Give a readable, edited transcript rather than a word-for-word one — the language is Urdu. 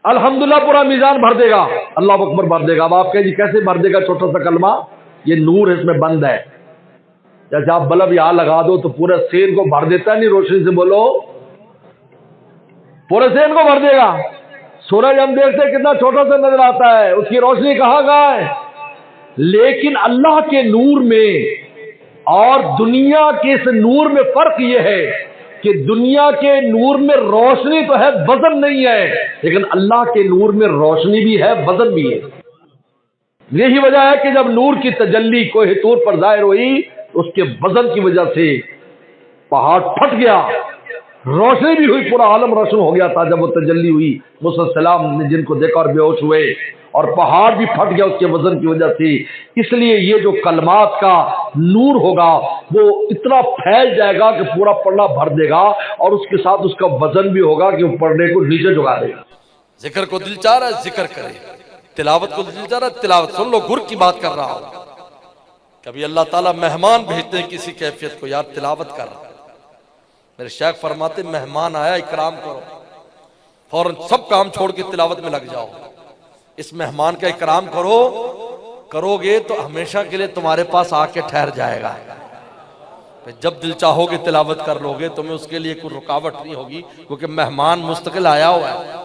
الحمدللہ پورا میزان بھر دے گا، اللہ اکبر بھر دے گا۔ اب آپ کہیں جی کیسے بھر دے گا چھوٹا سا کلمہ؟ یہ نور اس میں بند ہے، جیسے آپ بلب یہاں لگا دو تو پورے سین کو بھر دیتا ہے، نہیں روشنی سے بولو، پورے سین کو بھر دے گا۔ سورج ہم دیکھتے ہیں کتنا چھوٹا سا نظر آتا ہے، اس کی روشنی کہاں ہے؟ لیکن اللہ کے نور میں اور دنیا کے اس نور میں فرق یہ ہے کہ دنیا کے نور میں روشنی تو ہے، وزن نہیں ہے، لیکن اللہ کے نور میں روشنی بھی ہے، وزن بھی ہے۔ یہی وجہ ہے کہ جب نور کی تجلی کوہ طور پر ظاہر ہوئی، اس کے وزن کی وجہ سے پہاڑ پھٹ گیا، روشنی بھی ہوئی، پورا عالم روشن ہو گیا تھا جب وہ تجلی ہوئی۔ موسیٰ علیہ السلام نے جن کو دیکھا اور بے ہوش ہوئے، اور پہاڑ بھی پھٹ گیا اس کے وزن کی وجہ سے۔ اس لیے یہ جو کلمات کا نور ہوگا وہ اتنا پھیل جائے گا کہ پورا پڑھنا بھر دے گا، اور اس کے ساتھ اس کا وزن بھی ہوگا کہ وہ پڑھنے کو نیچے جھکا دے گا۔ ذکر کو دل چاہ رہا ہے ذکر کرے، تلاوت کو دل چاہ رہا ہے تلاوت۔ سن لو گر کی بات کر رہا ہوں، کبھی اللہ تعالیٰ مہمان بھیجتے ہیں کسی کیفیت کو، یار تلاوت کر رہا۔ میرے شیخ فرماتے مہمان آیا اکرام کرو، فوراً سب کام چھوڑ کے تلاوت میں لگ جاؤ۔ اس مہمان کا اکرام کرو گے تو ہمیشہ کے لیے تمہارے پاس آ کے ٹھہر جائے گا۔ جب دل چاہو گے تلاوت کر لو گے، تمہیں اس کے لیے کوئی رکاوٹ نہیں ہوگی، کیونکہ مہمان مستقل آیا ہوا ہے۔